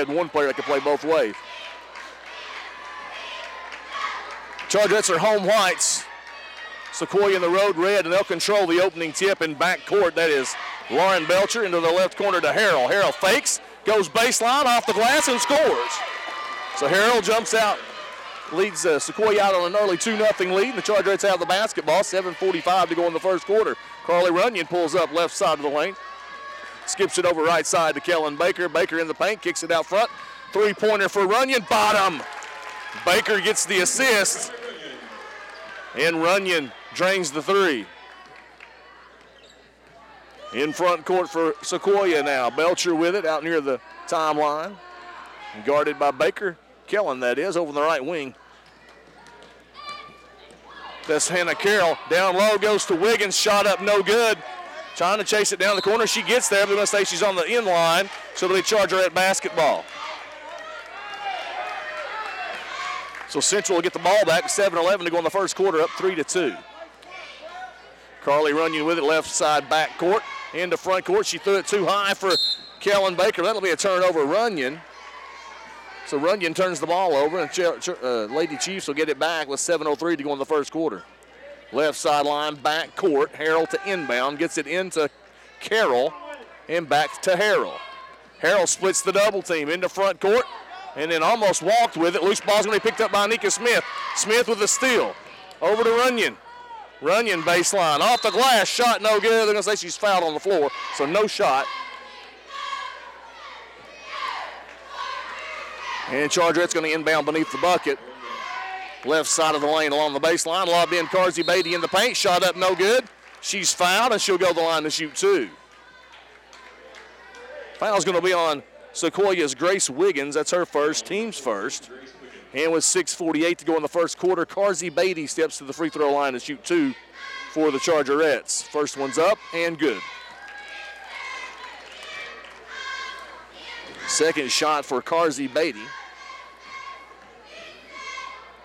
had one player that could play both ways. Chargerettes are home whites. Sequoyah in the road red, and they'll control the opening tip in back court. That is Lauren Belcher into the left corner to Harrell. Harrell fakes, goes baseline off the glass, and scores. So Harrell jumps out, leads Sequoyah out on an early 2-0 lead. The Chargerettes have the basketball, 7:45 to go in the first quarter. Carly Runyon pulls up left side of the lane, skips it over right side to Kellen Baker. Baker in the paint, kicks it out front. Three-pointer for Runyon, bottom. Baker gets the assist, and Runyon drains the three. In front court for Sequoyah now. Belcher with it out near the timeline. Guarded by Baker. Kellen, that is, over the right wing. That's Hannah Carroll. Down low goes to Wiggins. Shot up, no good. Trying to chase it down the corner. She gets there. They're going to say she's on the end line, so they charge her at basketball. So Central will get the ball back. 7:11 to go in the first quarter, up 3-2. Carly Runyon with it, left side back court. Into front court. She threw it too high for Kellen Baker. That'll be a turnover. Runyon. So Runyon turns the ball over, and Lady Chiefs will get it back with 7:03 to go in the first quarter. Left sideline, back court. Harrell to inbound. Gets it into Carroll and back to Harrell. Harrell splits the double team into front court and then almost walked with it. Loose ball's going to be picked up by Anika Smith. Smith with the steal. Over to Runyon. Runyon baseline. Off the glass. Shot no good. They're going to say she's fouled on the floor, so no shot. And Chargerette's going to inbound beneath the bucket. Left side of the lane along the baseline. Lobbed in Carsey Beatty in the paint. Shot up no good. She's fouled, and she'll go to the line to shoot two. Foul's going to be on Sequoyah's Grace Wiggins. That's her first, team's first. And with 6:48 to go in the first quarter, Carsey Beatty steps to the free throw line to shoot two for the Chargerettes. First one's up and good. Second shot for Carsey Beatty.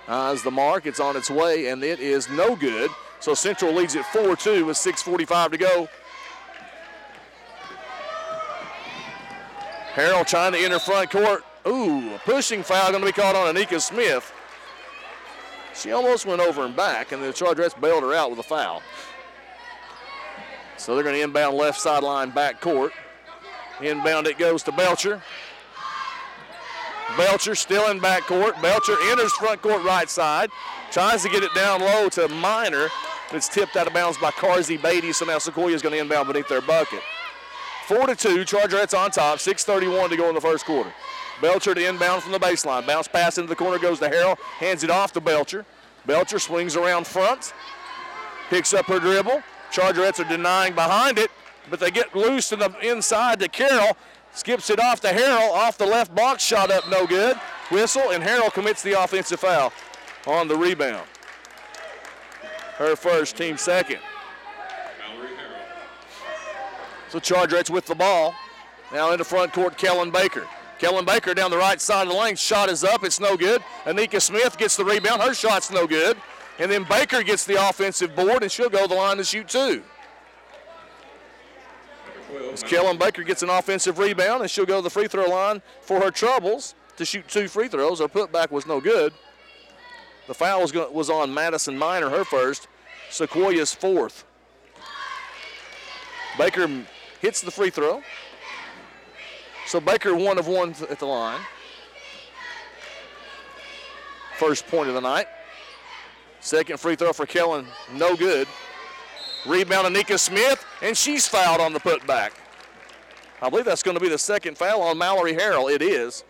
Eyes the mark. It's on its way, and it is no good. So Central leads it 4-2 with 6:45 to go. Harrell trying to enter front court. Ooh, a pushing foul going to be called on Anika Smith. She almost went over and back, and the Chargerettes bailed her out with a foul. So they're going to inbound left sideline back court. Inbound it goes to Belcher. Belcher still in back court. Belcher enters front court right side. Tries to get it down low to Minor. It's tipped out of bounds by Carsey Beatty, so now Sequoyah is going to inbound beneath their bucket. 4-2, Chargerettes on top. 6:31 to go in the first quarter. Belcher to inbound from the baseline. Bounce pass into the corner goes to Harrell. Hands it off to Belcher. Belcher swings around front. Picks up her dribble. Chargerettes are denying behind it, but they get loose in the inside to Carroll. Skips it off to Harrell. Off the left box. Shot up no good. Whistle, and Harrell commits the offensive foul on the rebound. Her first, team second. So Chargerettes with the ball. Now into front court, Kellen Baker. Kellen Baker down the right side of the lane. Shot is up. It's no good. Anika Smith gets the rebound. Her shot's no good. And then Baker gets the offensive board, and she'll go to the line to shoot two. As Kellen Baker gets an offensive rebound, and she'll go to the free throw line for her troubles to shoot two free throws. Her putback was no good. The foul was on Madison Minor, her first. Sequoyah's fourth. Baker hits the free throw. So Baker 1 of 1 at the line. First point of the night. Second free throw for Kellen, no good. Rebound Anika Smith, and she's fouled on the putback. I believe that's going to be the second foul on Mallory Harrell. It is.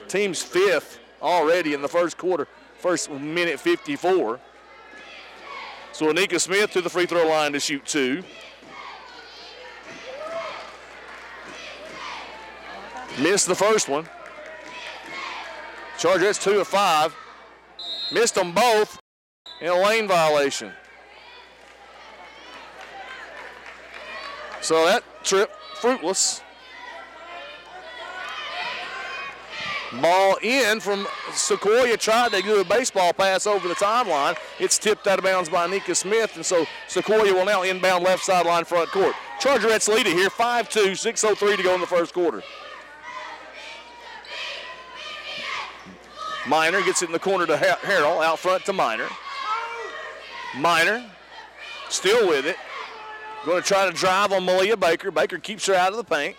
Team's fifth already in the first quarter, first minute 54. So Anika Smith to the free throw line to shoot two. Missed the first one. Chargerettes 2 of 5. Missed them both in a lane violation. So that trip fruitless. Ball in from Sequoyah. Tried to do a baseball pass over the timeline. It's tipped out of bounds by Anika Smith, and so Sequoyah will now inbound left sideline front court. Chargerettes lead it here, 5-2, 6:03 to go in the first quarter. Minor gets it in the corner to Harrell, out front to Minor. Minor still with it. Going to try to drive on Malia Baker. Baker keeps her out of the paint.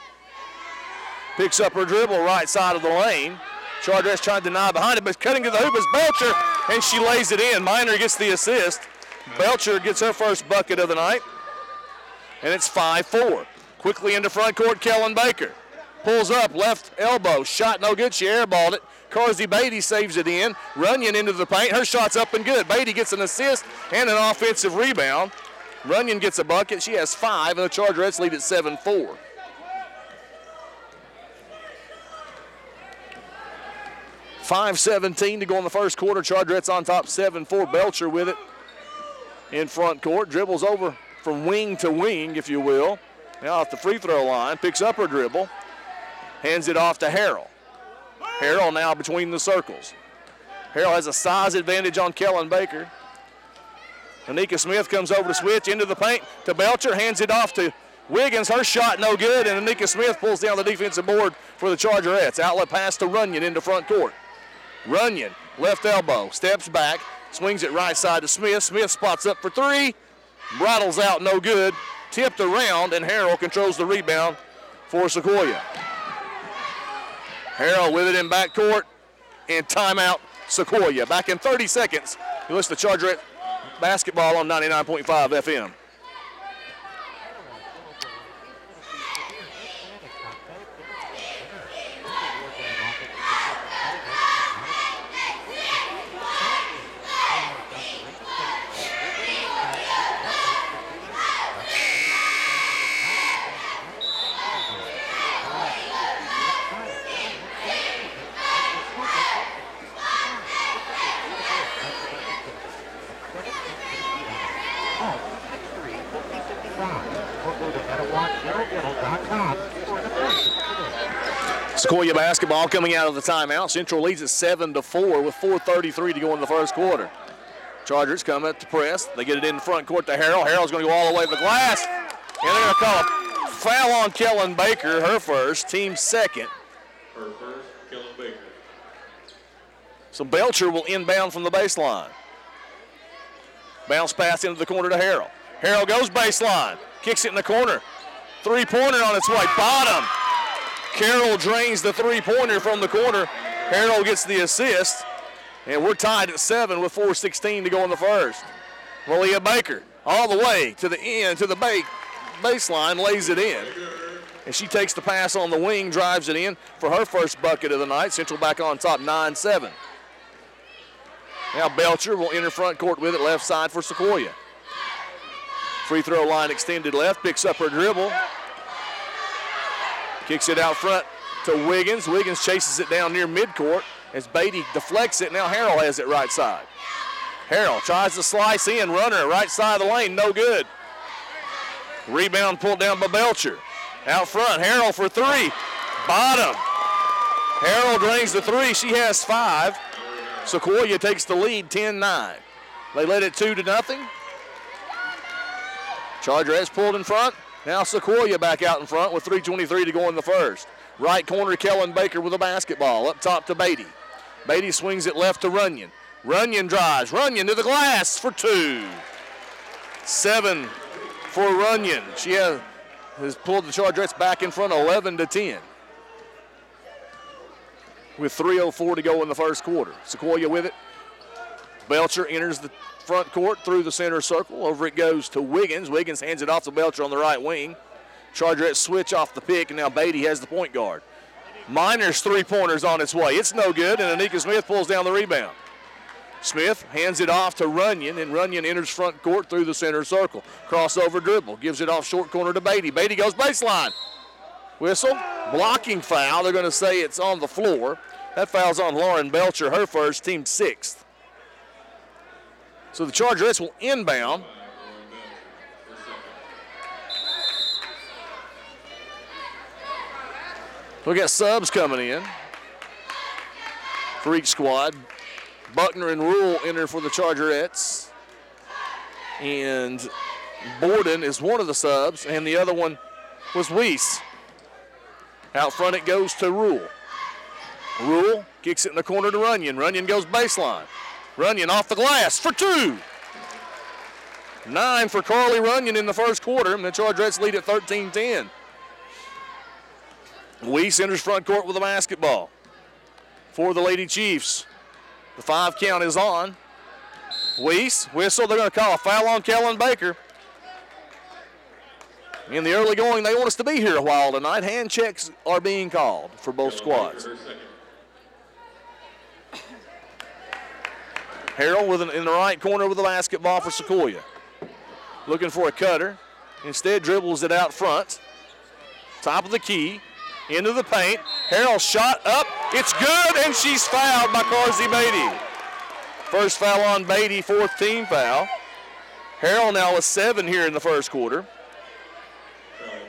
Picks up her dribble right side of the lane. Chargerettes trying to deny behind it, but cutting to the hoop is Belcher, and she lays it in. Minor gets the assist. Belcher gets her first bucket of the night, and it's 5-4. Quickly into front court, Kellen Baker. Pulls up, left elbow, shot no good, she airballed it. Carsey Beatty saves it in. Runyon into the paint, her shot's up and good. Beatty gets an assist and an offensive rebound. Runyon gets a bucket, she has 5, and the Chargerettes lead at 7-4. .5:17 to go in the first quarter. Chargerettes on top 7-4. Belcher with it in front court. Dribbles over from wing to wing, if you will. Now off the free throw line. Picks up her dribble. Hands it off to Harrell. Harrell now between the circles. Harrell has a size advantage on Kellen Baker. Anika Smith comes over to switch into the paint to Belcher. Hands it off to Wiggins. Her shot no good, and Anika Smith pulls down the defensive board for the Chargerettes. Outlet pass to Runyon into front court. Runyon, left elbow, steps back, swings it right side to Smith. Smith spots up for 3, rattles out, no good. Tipped around, and Harrell controls the rebound for Sequoyah. Harrell with it in backcourt, and timeout, Sequoyah. Back in 30 seconds. You listen to Chargerette basketball on 99.5 FM. Sequoyah basketball coming out of the timeout. Central leads at 7-4 with 4:33 to go in the first quarter. Chargers come up to press. They get it in the front court to Harrell. Harrell's going to go all the way to the glass. And they're going to call a foul on Kellen Baker, her first, team second. Her first, Kellen Baker. So Belcher will inbound from the baseline. Bounce pass into the corner to Harrell. Harrell goes baseline. Kicks it in the corner. Three-pointer on its way. Bottom. Carroll drains the three-pointer from the corner. Harrell gets the assist. And we're tied at 7 with 4:16 to go in the first. Malia Baker all the way to the end, to the baseline, lays it in. And she takes the pass on the wing, drives it in for her first bucket of the night. Central back on top, 9-7. Now Belcher will enter front court with it, left side for Sequoyah. Free throw line extended left, picks up her dribble. Kicks it out front to Wiggins. Wiggins chases it down near midcourt as Beatty deflects it. Now Harrell has it right side. Harrell tries to slice in, runner right side of the lane, no good. Rebound pulled down by Belcher. Out front, Harrell for 3. Bottom. Harrell drains the 3. She has 5. Sequoyah takes the lead, 10-9. They led it 2-0. Chargerettes pulled in front. Now Sequoyah back out in front with 3:23 to go in the first. Right corner, Kellen Baker with a basketball. Up top to Beatty. Beatty swings it left to Runyon. Runyon drives. Runyon to the glass for 2. 7 for Runyon. She has pulled the Chargerettes back in front, 11-10. With 3:04 to go in the first quarter. Sequoyah with it. Belcher enters the front court through the center circle. Over it goes to Wiggins. Wiggins hands it off to Belcher on the right wing. Chargerettes switch off the pick, and now Beatty has the point guard. Minor's three-pointer's on its way. It's no good, and Anika Smith pulls down the rebound. Smith hands it off to Runyon, and Runyon enters front court through the center circle. Crossover dribble. Gives it off short corner to Beatty. Beatty goes baseline. Whistle. Blocking foul. They're going to say it's on the floor. That foul's on Lauren Belcher, her first, team 6th. So the Chargerettes will inbound. We got subs coming in for each squad. Buckner and Rule enter for the Chargerettes. And Borden is one of the subs, and the other one was Weiss. Out front it goes to Rule. Rule kicks it in the corner to Runyon. Runyon goes baseline. Runyon off the glass for 2. 9 for Carly Runyon in the first quarter, and the Chargerettes lead at 13-10. Weiss enters front court with the basketball for the Lady Chiefs. The 5 count is on. Weiss, whistle, they're going to call a foul on Kellen Baker. In the early going, they want us to be here a while tonight. Hand checks are being called for both squads. Harrell in the right corner with the basketball for Sequoyah. Looking for a cutter. Instead dribbles it out front. Top of the key. Into the paint. Harrell shot up. It's good, and she's fouled by Carsey Beatty. First foul on Beatty, 4th team foul. Harrell now with 7 here in the first quarter.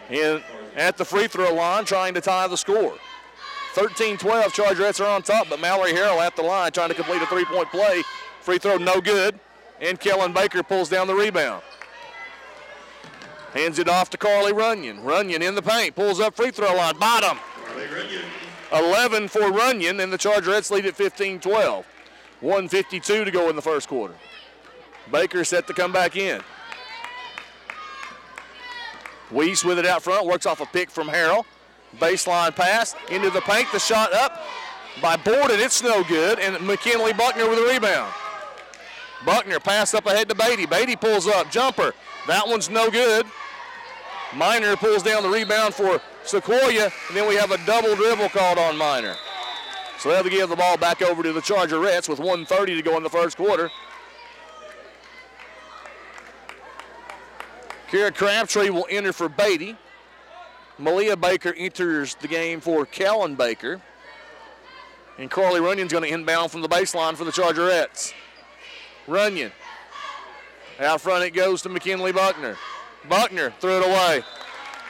And at the free throw line trying to tie the score. 13-12, Chargerettes are on top, but Mallory Harrell at the line trying to complete a 3-point play. Free throw no good, and Kellen Baker pulls down the rebound. Hands it off to Carly Runyon. Runyon in the paint, pulls up free throw line, bottom. 11 for Runyon, and the Chargerettes lead at 15-12. 1:52 to go in the first quarter. Baker set to come back in. Weiss with it out front, works off a pick from Harrell. Baseline pass into the paint, the shot up by Borden, it's no good, and McKinley Buckner with a rebound. Buckner pass up ahead to Beatty. Beatty pulls up, jumper. That one's no good. Minor pulls down the rebound for Sequoyah, and then we have a double dribble called on Minor. So they'll give the ball back over to the Chargerettes with 1:30 to go in the first quarter. Kara Crabtree will enter for Beatty. Malia Baker enters the game for Kellen Baker. And Carly Runyon's going to inbound from the baseline for the Chargerettes. Runyon. Out front it goes to McKinley Buckner. Buckner threw it away.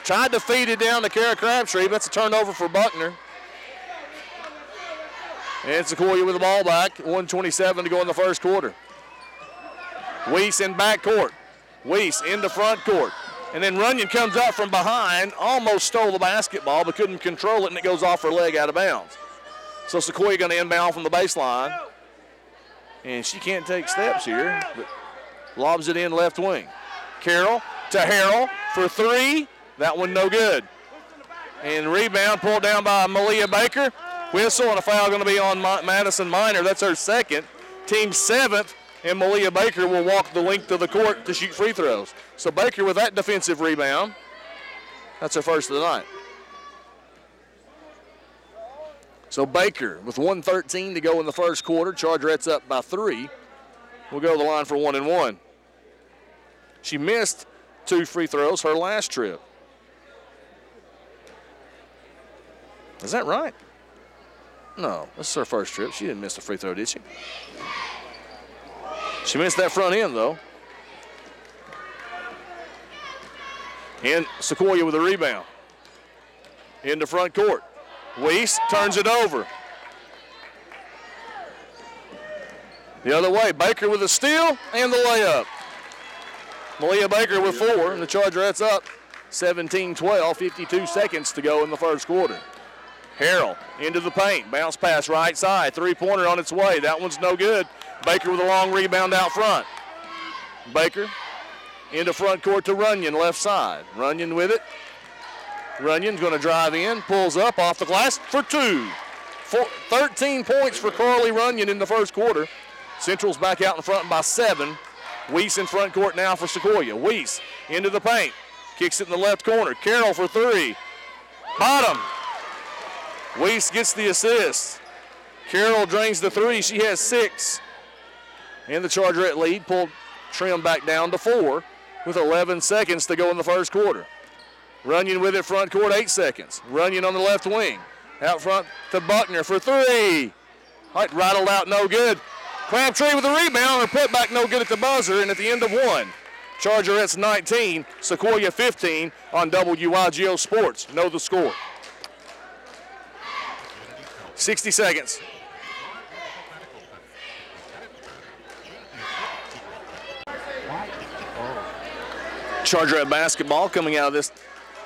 Tried to feed it down to Kara Crabtree, but that's a turnover for Buckner. And Sequoyah with the ball back. 1:27 to go in the first quarter. Weiss in backcourt. Weiss into front court. And then Runyon comes up from behind, almost stole the basketball, but couldn't control it, and it goes off her leg out of bounds. So Sequoyah going to inbound from the baseline. And she can't take steps here, but lobs it in left wing. Carroll to Harrell for 3. That one no good. And rebound pulled down by Malia Baker. Whistle and a foul going to be on Madison Minor. That's her second. Team 7th. And Malia Baker will walk the length of the court to shoot free throws. So Baker with that defensive rebound. That's her first of the night. So Baker with 1:13 to go in the first quarter. Chargerettes up by 3. We'll go to the line for 1 and 1. She missed 2 free throws her last trip. Is that right? No, this is her first trip. She didn't miss a free throw, did she? She missed that front end, though. And Sequoyah with a rebound. Into front court. Weiss turns it over. The other way, Baker with a steal and the layup. Malia Baker with 4, and the Chargerettes up 17-12, 52 seconds to go in the first quarter. Harrell into the paint, bounce pass right side, 3-pointer on its way. That one's no good. Baker with a long rebound out front. Baker into front court to Runyon, left side. Runyon with it. Runyon's going to drive in, pulls up off the glass for 2. 13 points for Carly Runyon in the first quarter. Central's back out in front by 7. Weiss in front court now for Sequoyah. Weiss into the paint, kicks it in the left corner. Carroll for 3. Bottom. Weiss gets the assist. Carroll drains the 3. She has 6. And the Chargerette lead pulled trim back down to 4 with 11 seconds to go in the first quarter. Runyon with it front court, 8 seconds. Runyon on the left wing. Out front to Buckner for 3. Rattled out, no good. Crabtree with a rebound, or put back no good at the buzzer, and at the end of 1. Chargerettes 19, Sequoyah 15 on WYGO Sports. Know the score. 60 seconds. Chargerette basketball coming out of this,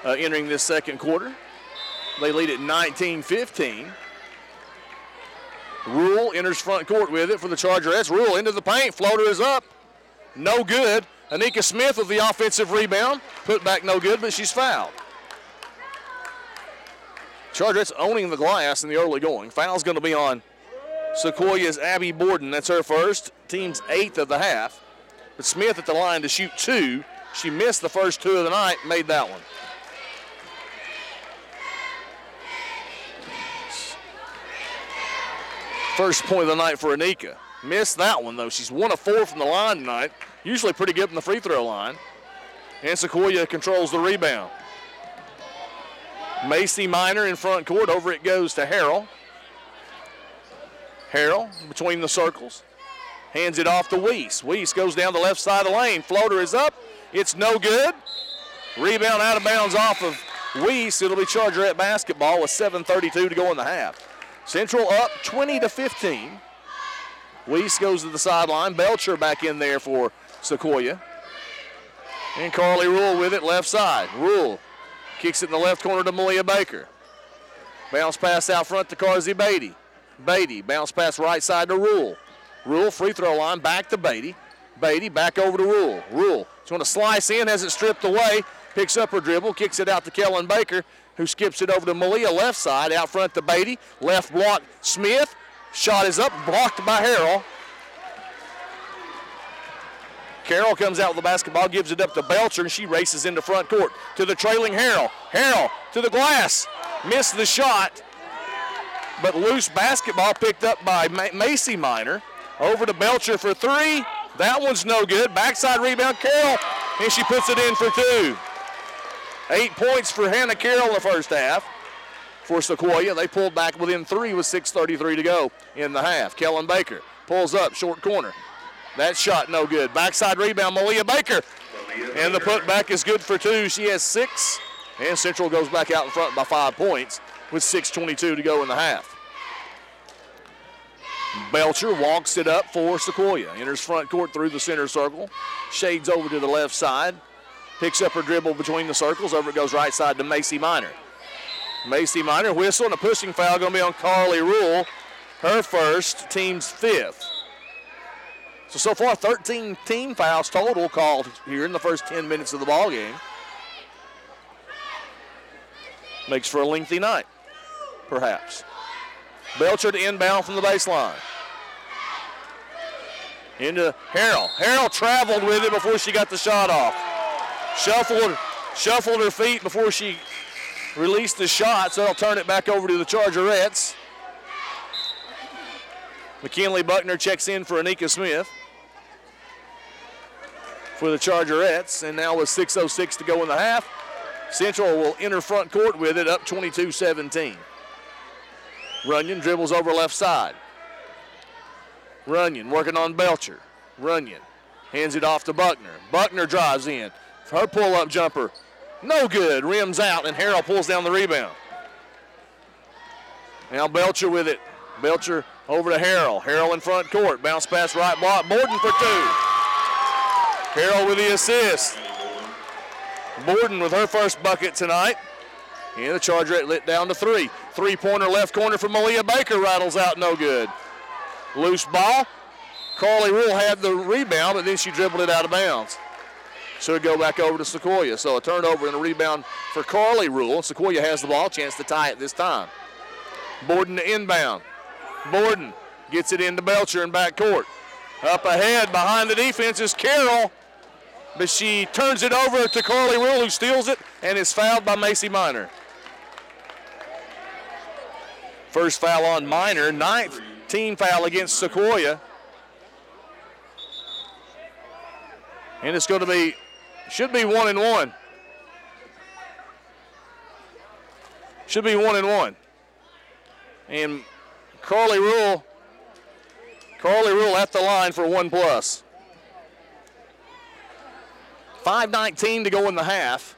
entering this second quarter. They lead at 19-15. Rule enters front court with it for the Chargerettes. Rule into the paint. Floater is up. No good. Anika Smith with the offensive rebound. Put back no good, but she's fouled. Chargerettes owning the glass in the early going. Foul's going to be on Sequoiah's Abby Borden. That's her first. Team's 8th of the half. But Smith at the line to shoot 2. She missed the first 2 of the night, made that one. First point of the night for Anika. Missed that one, though. She's 1 of 4 from the line tonight. Usually pretty good from the free throw line. And Sequoyah controls the rebound. Macy Minor in front court. Over it goes to Harrell. Harrell between the circles. Hands it off to Weiss. Weiss goes down the left side of the lane. Floater is up. It's no good. Rebound out of bounds off of Weiss. It'll be Chargerette basketball with 7:32 to go in the half. Central up 20-15. Weiss goes to the sideline. Belcher back in there for Sequoyah. And Carly Rule with it left side. Rule kicks it in the left corner to Malia Baker. Bounce pass out front to Carzy Beatty. Beatty bounce pass right side to Rule. Rule free throw line back to Beatty. Beatty back over to Rule. Rule is going to slice in, has it stripped away. Picks up her dribble, kicks it out to Kellen Baker, who skips it over to Malia left side, out front to Beatty. Left block, Smith. Shot is up, blocked by Harrell. Carroll comes out with the basketball, gives it up to Belcher, and she races into front court to the trailing Harrell. Harrell to the glass, missed the shot, but loose basketball picked up by Macy Minor. Over to Belcher for 3. That one's no good. Backside rebound, Carroll, and she puts it in for 2. 8 points for Hannah Carroll in the first half. For Sequoyah, they pulled back within 3 with 6:33 to go in the half. Kellen Baker pulls up, short corner. That shot no good. Backside rebound, Malia Baker. And the putback is good for 2. She has 6. And Central goes back out in front by 5 points with 6:22 to go in the half. Belcher walks it up for Sequoyah. Enters front court through the center circle. Shades over to the left side. Picks up her dribble between the circles. Over it goes right side to Macy Minor. Macy Minor whistle and a pushing foul going to be on Carly Rule. Her first, team's 5th. So far 13 team fouls total called here in the first 10 minutes of the ball game. Makes for a lengthy night, perhaps. Belcher to inbound from the baseline. Into Harrell. Harrell traveled with it before she got the shot off. Shuffled her feet before she released the shot, so they'll turn it back over to the Chargerettes. McKinley Buckner checks in for Anika Smith for the Chargerettes, and now with 6:06 to go in the half, Central will enter front court with it, up 22-17. Runyon dribbles over left side. Runyon working on Belcher. Runyon hands it off to Buckner. Buckner drives in. Her pull-up jumper, no good, rims out, and Harrell pulls down the rebound. Now Belcher with it. Belcher over to Harrell. Harrell in front court. Bounce pass right block. Borden for 2. Harrell with the assist. Borden with her first bucket tonight. And the Chargerette lit down to 3. Three-pointer left corner for Malia Baker. Rattles out, no good. Loose ball. Carly Rule had the rebound, but then she dribbled it out of bounds. So it'll go back over to Sequoyah. So a turnover and a rebound for Carly Rule. Sequoyah has the ball, chance to tie it this time. Borden to inbound. Borden gets it into Belcher in backcourt. Up ahead behind the defense is Carroll, but she turns it over to Carly Rule, who steals it and is fouled by Macy Minor. First foul on Minor, 9th team foul against Sequoyah. And it's going to be, should be 1-1. Should be 1-1. And Carly Rule at the line for 1+. 5:19 to go in the half.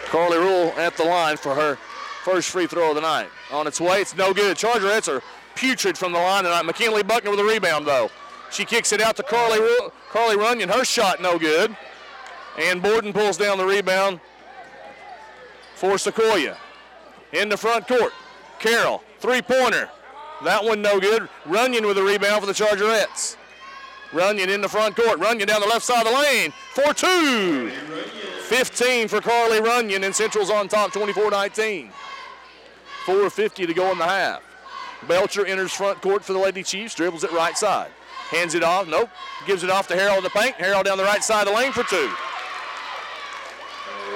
Carly Rule at the line for her first free throw of the night. On its way, it's no good. Chargerettes are putrid from the line tonight. McKinley Buckner with a rebound, though. She kicks it out to Carly Runyon. Her shot no good. And Borden pulls down the rebound for Sequoyah. In the front court, Carroll, three-pointer. That one no good. Runyon with the rebound for the Chargerettes. Runyon in the front court. Runyon down the left side of the lane for two. 15 for Carly Runyon, and Central's on top 24-19. 4:50 to go in the half. Belcher enters front court for the Lady Chiefs, dribbles it right side. Hands it off, nope. Gives it off to Harrell in the paint. Harrell down the right side of the lane for two.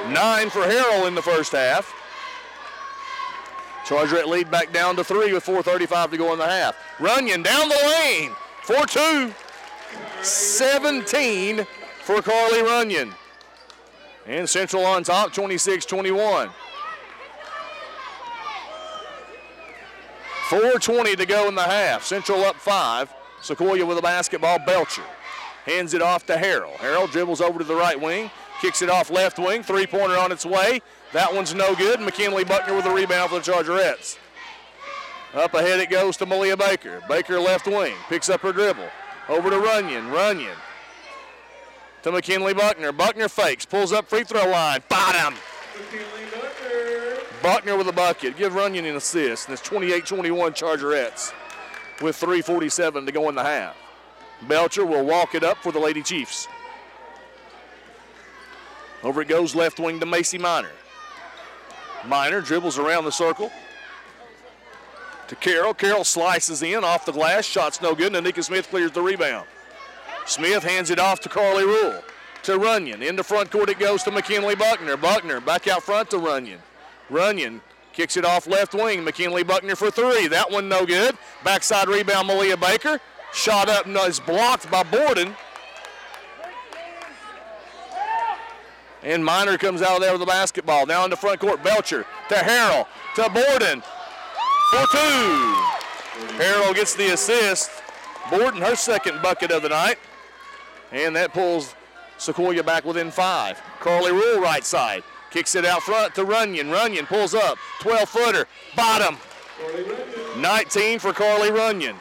9 for Harrell in the first half. Chargerette lead back down to 3 with 4:35 to go in the half. Runyon down the lane for two. 17 for Carly Runyon. And Central on top, 26-21. 4:20 to go in the half. Central up 5. Sequoyah with the basketball. Belcher hands it off to Harrell. Harrell dribbles over to the right wing, kicks it off left wing. Three-pointer on its way. That one's no good. McKinley Buckner with the rebound for the Chargerettes. Up ahead it goes to Malia Baker. Baker left wing, picks up her dribble. Over to Runyon. Runyon to McKinley Buckner. Buckner fakes, pulls up free throw line. Bottom. McKinley Buckner. Buckner with a bucket. Give Runyon an assist. And it's 28-21 Chargerettes with 3:47 to go in the half. Belcher will walk it up for the Lady Chiefs. Over it goes left wing to Macy Minor. Minor dribbles around the circle to Carroll. Carroll slices in off the glass. Shot's no good. Nanika Smith clears the rebound. Smith hands it off to Carly Rule. To Runyon. In the front court it goes to McKinley Buckner. Buckner back out front to Runyon. Runyon kicks it off left wing. McKinley Buckner for three. That one no good. Backside rebound Malia Baker. Shot up and is blocked by Borden. And Minor comes out of there with the basketball. Now in the front court, Belcher to Harrell, to Borden for two. Harrell gets the assist. Borden, her second bucket of the night. And that pulls Sequoyah back within 5. Carly Rule right side. Kicks it out front to Runyon. Runyon pulls up. 12-footer. Bottom. 19 for Carly Runyon.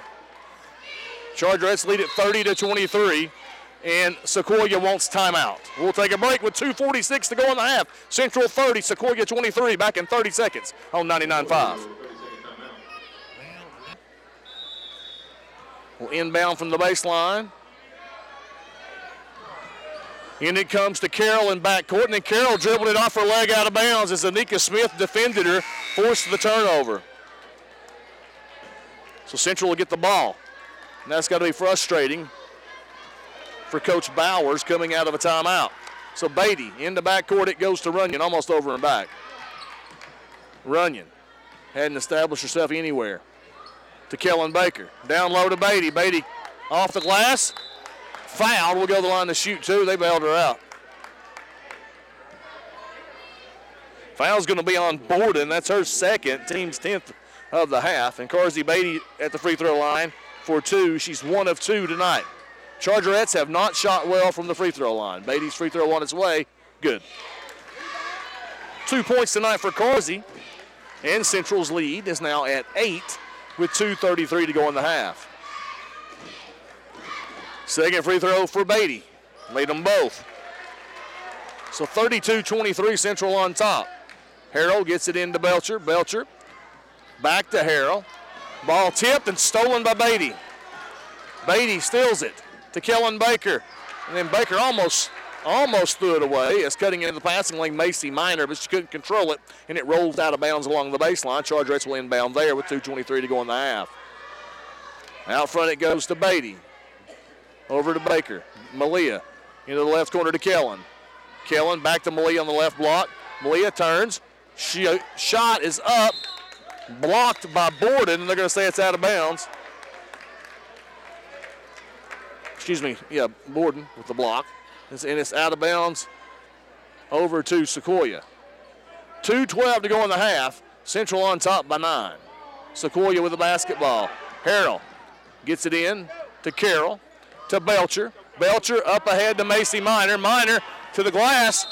Chargerettes lead at 30-23. And Sequoyah wants timeout. We'll take a break with 2:46 to go in the half. Central 30, Sequoyah 23, back in 30 seconds on 99.5. We'll inbound from the baseline. And it comes to Carroll in backcourt, and then Carroll dribbled it off her leg out of bounds as Anika Smith defended her, forced the turnover. So Central will get the ball. And that's got to be frustrating for Coach Bowers coming out of a timeout. So Beatty in the backcourt, it goes to Runyon, almost over and back. Runyon hadn't established herself anywhere. To Kellen Baker, down low to Beatty. Beatty off the glass, fouled. Will go to the line to shoot two. They bailed her out. Foul's going to be on Borden. That's her second, team's 10th of the half. And Carsey Beatty at the free throw line for two. She's 1 of 2 tonight. Chargerettes have not shot well from the free throw line. Beatty's free throw on its way. Good. 2 points tonight for Carsey. And Central's lead is now at 8 with 2:33 to go in the half. Second free throw for Beatty. Made them both. So 32-23, Central on top. Harrell gets it into Belcher. Belcher back to Harrell. Ball tipped and stolen by Beatty. Beatty steals it to Kellen Baker. And then Baker almost threw it away. It's cutting into the passing lane, Macy Minor, but she couldn't control it, and it rolled out of bounds along the baseline. Chargerettes will inbound there with 2:23 to go in the half. Out front it goes to Beatty. Over to Baker. Malia into the left corner to Kellen. Kellen back to Malia on the left block. Malia turns. Shot is up. Blocked by Borden, and they're going to say it's out of bounds. Excuse me, yeah, Borden with the block. And it's out of bounds over to Sequoyah. 2:12 to go in the half. Central on top by 9. Sequoyah with the basketball. Harrell gets it in to Carroll, to Belcher. Belcher up ahead to Macy Minor. Minor to the glass.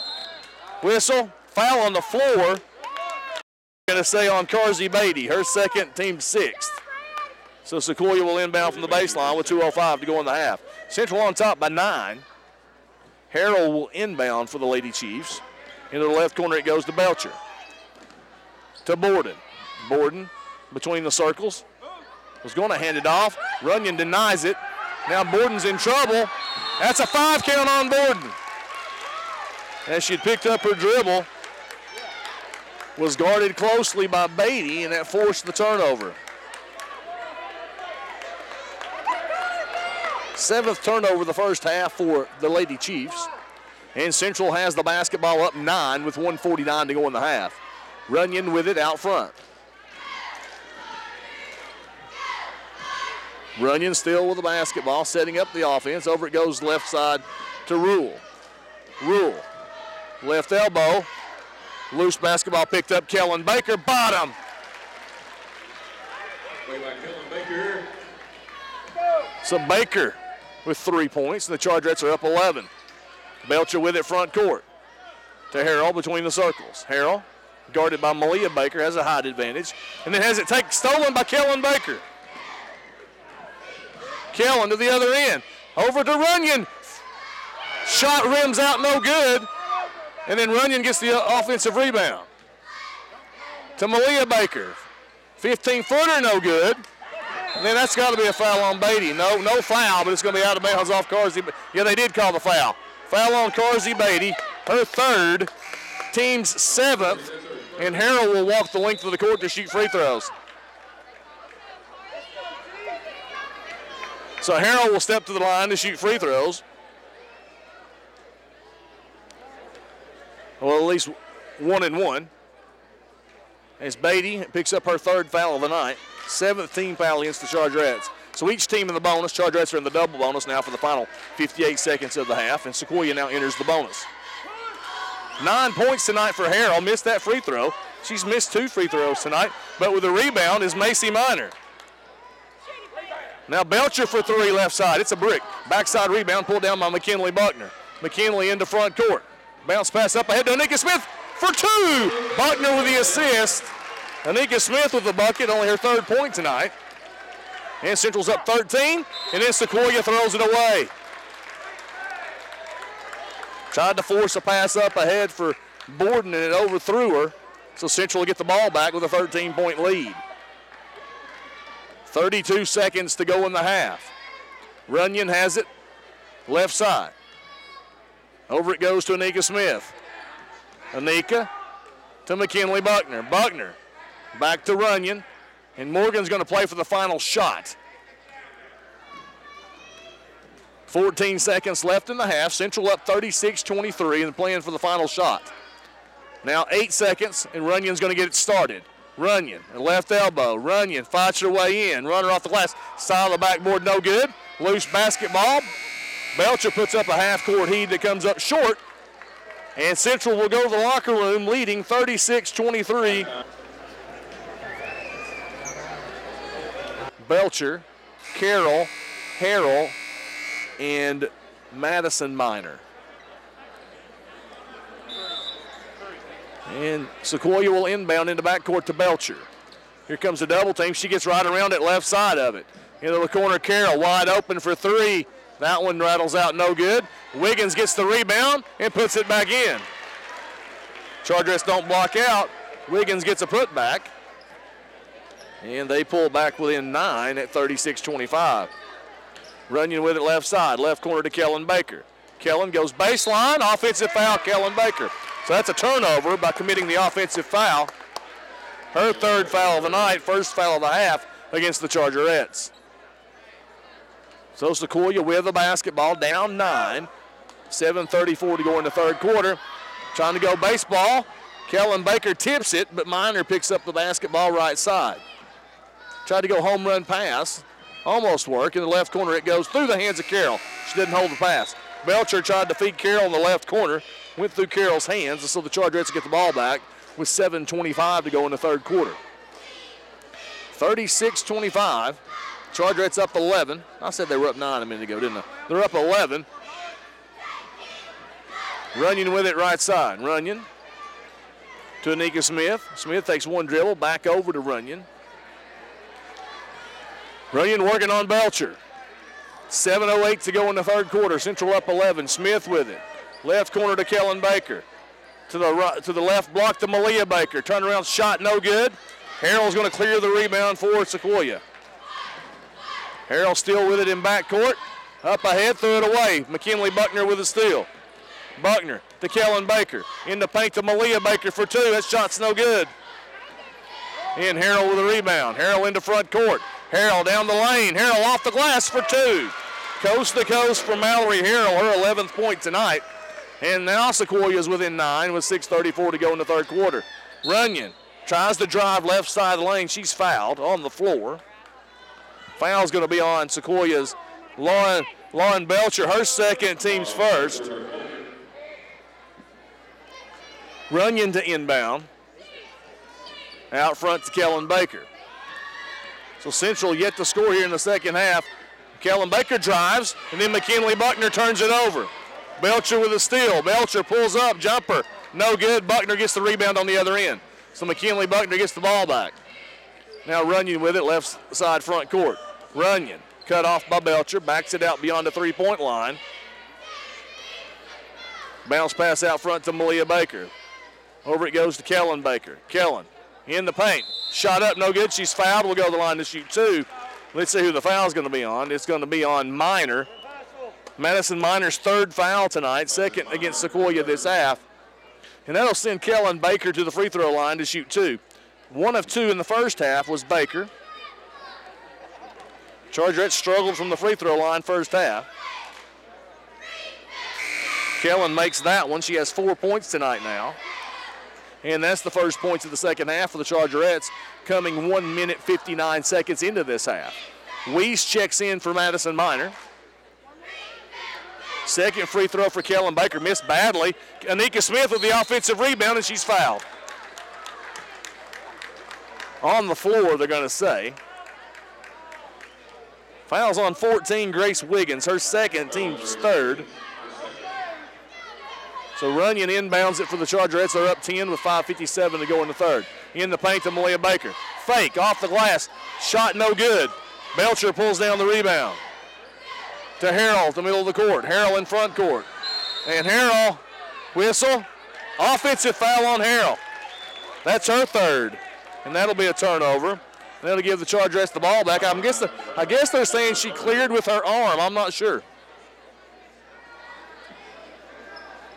Whistle. Foul on the floor. Going to say on Carsey Beatty, her second, team 6th. So Sequoyah will inbound from the baseline with 2:05 to go in the half. Central on top by 9. Harrell will inbound for the Lady Chiefs. Into the left corner it goes to Belcher. To Borden. Borden between the circles. Was going to hand it off. Runyon denies it. Now Borden's in trouble. That's a 5 count on Borden. As she'd picked up her dribble. Was guarded closely by Beatty, and that forced the turnover. 7th turnover the first half for the Lady Chiefs. And Central has the basketball up 9 with 1:49 to go in the half. Runyon with it out front. Runyon still with the basketball, setting up the offense. Over it goes left side to Rule. Rule, left elbow. Loose basketball picked up, Kellen Baker, bottom. Play by Kellen Baker. So Baker with 3 points, and the Chargerettes are up 11. Belcher with it front court. To Harrell between the circles. Harrell, guarded by Malia Baker, has a height advantage, and then has it stolen by Kellen Baker. Kellen to the other end. Over to Runyon. Shot rims out, no good. And then Runyon gets the offensive rebound. To Malia Baker. 15-footer, no good. And then that's got to be a foul on Beatty. No foul, but it's going to be out of bounds off Carsey. Yeah, they did call the foul. Foul on Carsey Beatty, her 3rd, team's 7th, and Harrell will walk the length of the court to shoot free throws. So Harrell will step to the line to shoot free throws. Well, at least 1 and 1. As Beatty picks up her 3rd foul of the night, 7th team foul against the Chargerettes. So each team in the bonus. Chargerettes are in the double bonus now for the final 58 seconds of the half, and Sequoyah now enters the bonus. 9 points tonight for Harrell. Missed that free throw. She's missed 2 free throws tonight, but with a rebound is Macy Miner. Now Belcher for 3 left side. It's a brick. Backside rebound pulled down by McKinley Buckner. McKinley into front court. Bounce pass up ahead to Anika Smith for 2. Buckner with the assist. Anika Smith with the bucket, only her 3rd point tonight. And Central's up 13, and then Sequoyah throws it away. Tried to force a pass up ahead for Borden, and it overthrew her. So Central will get the ball back with a 13-point lead. 32 seconds to go in the half. Runyon has it left side. Over it goes to Anika Smith. Anika to McKinley Buckner. Buckner back to Runyon. And Morgan's going to play for the final shot. 14 seconds left in the half. Central up 36-23 and playing for the final shot. Now 8 seconds, and Runyon's going to get it started. Runyon, left elbow. Runyon fights her way in. Runner off the glass. Side of the backboard, no good. Loose basketball. Belcher puts up a half-court heave that comes up short. And Central will go to the locker room leading 36-23. Belcher, Carroll, Harrell, and Madison Miner. And Sequoyah will inbound into backcourt to Belcher. Here comes a double team. She gets right around it, left side of it. Into the corner, Carroll wide open for 3. That one rattles out, no good. Wiggins gets the rebound and puts it back in. Chargerettes don't block out. Wiggins gets a putback. And they pull back within 9 at 36-25. Runyon with it left side, left corner to Kellen Baker. Kellen goes baseline, offensive foul, Kellen Baker. So that's a turnover by committing the offensive foul. Her 3rd foul of the night, 1st foul of the half against the Chargerettes. So Sequoyah with the basketball, down 9. 7:34 to go in the 3rd quarter. Trying to go baseball. Kellen Baker tips it, but Miner picks up the basketball right side. Tried to go home run pass. Almost worked. In the left corner, it goes through the hands of Carroll. She didn't hold the pass. Belcher tried to feed Carroll in the left corner. Went through Carroll's hands, and so the Chargerettes get the ball back with 7:25 to go in the 3rd quarter. 36-25. Chargerettes up 11. I said they were up 9 a minute ago, didn't I? They're up 11. Runyon with it right side. Runyon to Anika Smith. Smith takes one dribble, back over to Runyon. Runyon working on Belcher. 7:08 to go in the 3rd quarter. Central up 11. Smith with it. Left corner to Kellen Baker. To the right, to the left block to Malia Baker. Turnaround shot, no good. Harrell's going to clear the rebound for Sequoyah. Harrell still with it in backcourt. Up ahead, threw it away. McKinley Buckner with a steal. Buckner to Kellen Baker. In the paint to Malia Baker for two. That shot's no good. And Harrell with a rebound. Harrell into front court. Harrell down the lane. Harrell off the glass for two. Coast to coast for Mallory Harrell, her 11th point tonight. And now Sequoyah is within 9 with 6:34 to go in the third quarter. Runyon tries to drive left side of the lane. She's fouled on the floor. Foul's going to be on Sequoyah's Lauren Belcher, her second, team's first. Runyon to inbound. Out front to Kellen Baker. So Central yet to score here in the second half. Kellen Baker drives, and then McKinley Buckner turns it over. Belcher with a steal. Belcher pulls up, jumper, no good. Buckner gets the rebound on the other end. So McKinley Buckner gets the ball back. Now Runyon with it, left side front court. Runyon cut off by Belcher, backs it out beyond the three-point line. Bounce pass out front to Malia Baker. Over it goes to Kellen Baker. Kellen in the paint. Shot up, no good. She's fouled. We'll go to the line to shoot two. Let's see who the foul's going to be on. It's going to be on Minor. Madison Minor's third foul tonight, second against Sequoyah this half. And that'll send Kellen Baker to the free throw line to shoot two. One of two in the first half was Baker. Chargerettes struggled from the free throw line first half. Kellen makes that one. She has 4 points tonight now. And that's the first points of the second half for the Chargerettes, coming 1 minute 59 seconds into this half. Weiss checks in for Madison Minor. Second free throw for Kellen Baker, missed badly. Anika Smith with the offensive rebound, and she's fouled. On the floor, they're going to say. Fouls on 14, Grace Wiggins, her second, team's third. So Runyon inbounds it for the Chargerettes. They're up 10 with 5:57 to go in the third. In the paint to Malia Baker. Fake, off the glass, shot no good. Belcher pulls down the rebound. To Harrell, the middle of the court. Harrell in front court. And Harrell, whistle, offensive foul on Harrell. That's her third. And that'll be a turnover. That'll give the Chargerettes the ball back. I guess they're saying she cleared with her arm. I'm not sure.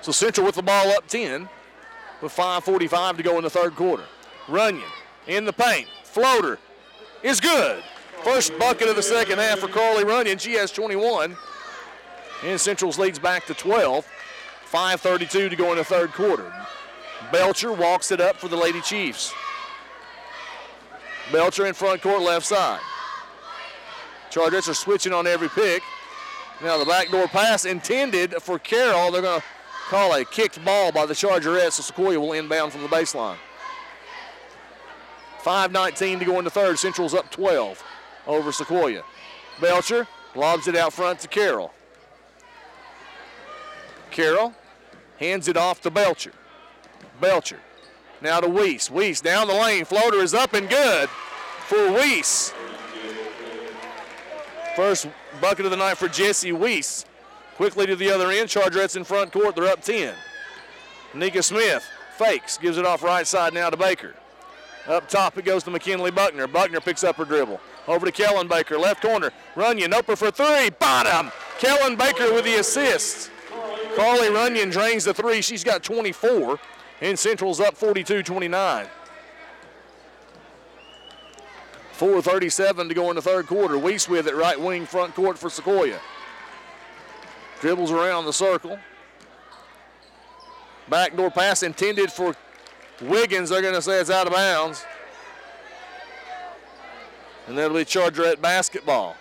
So Central with the ball up 10 with 5:45 to go in the third quarter. Runyon in the paint. Floater is good. First bucket of the second half for Carly Runyon. She has 21. And Central's leads back to 12. 5:32 to go in the third quarter. Belcher walks it up for the Lady Chiefs. Belcher in front court, left side. Chargerettes are switching on every pick. Now the backdoor pass intended for Carroll. They're going to call a kicked ball by the Chargerettes, so Sequoyah will inbound from the baseline. 5:19 to go in the third. Central's up 12 over Sequoyah. Belcher lobs it out front to Carroll. Carroll hands it off to Belcher. Belcher now to Weiss. Weiss down the lane. Floater is up and good for Weiss. First bucket of the night for Jesse Weiss. Quickly to the other end. Chargerettes in front court. They're up 10. Nika Smith fakes. Gives it off right side now to Baker. Up top it goes to McKinley Buckner. Buckner picks up her dribble. Over to Kellen Baker. Left corner. Runyon open for three. Bottom. Kellen Baker with the assist. Carly Runyon drains the three. She's got 24. And Central's up 42-29. 4:37 to go in the third quarter. Weiss with it, right wing front court for Sequoyah. Dribbles around the circle. Backdoor pass intended for Wiggins. They're going to say it's out of bounds. And that'll be Chargerette basketball.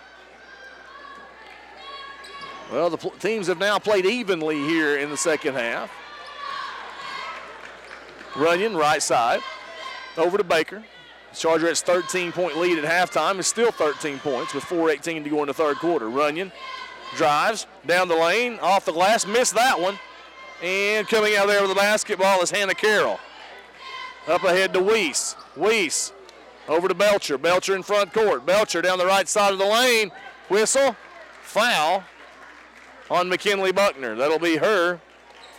Well, the teams have now played evenly here in the second half. Runyon, right side. Over to Baker. Chargerette's 13-point lead at halftime is still 13 points with 4:18 to go in the third quarter. Runyon drives down the lane, off the glass, missed that one. And coming out there with the basketball is Hannah Carroll. Up ahead to Weiss. Weiss over to Belcher. Belcher in front court. Belcher down the right side of the lane. Whistle. Foul on McKinley Buckner. That'll be her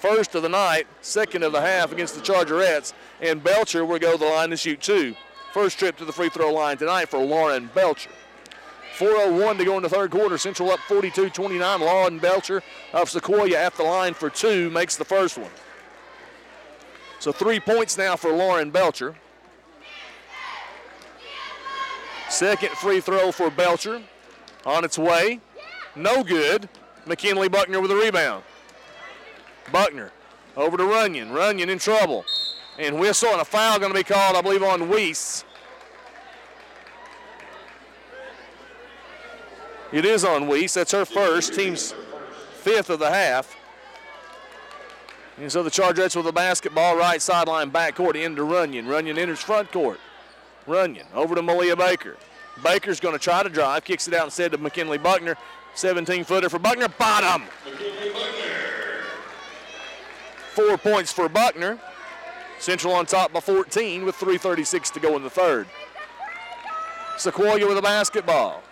first of the night, second of the half against the Chargerettes. And Belcher will go to the line to shoot 2. First trip to the free throw line tonight for Lauren Belcher. 4:01 to go in the third quarter. Central up 42-29. Lauren Belcher of Sequoyah at the line for 2 makes the first one. So 3 points now for Lauren Belcher. Second free throw for Belcher. On its way. No good. McKinley Buckner with a rebound. Buckner over to Runyon. Runyon in trouble. And whistle and a foul going to be called, I believe, on Weiss. It is on Weiss. That's her first. Team's 5th of the half. And so the Chargerettes with the basketball, right sideline, backcourt into Runyon. Runyon enters front court. Runyon over to Malia Baker. Baker's going to try to drive, kicks it out instead to McKinley Buckner. 17-footer for Buckner, bottom. 4 points for Buckner. Central on top by 14 with 3:36 to go in the third. Sequoyah with the basketball.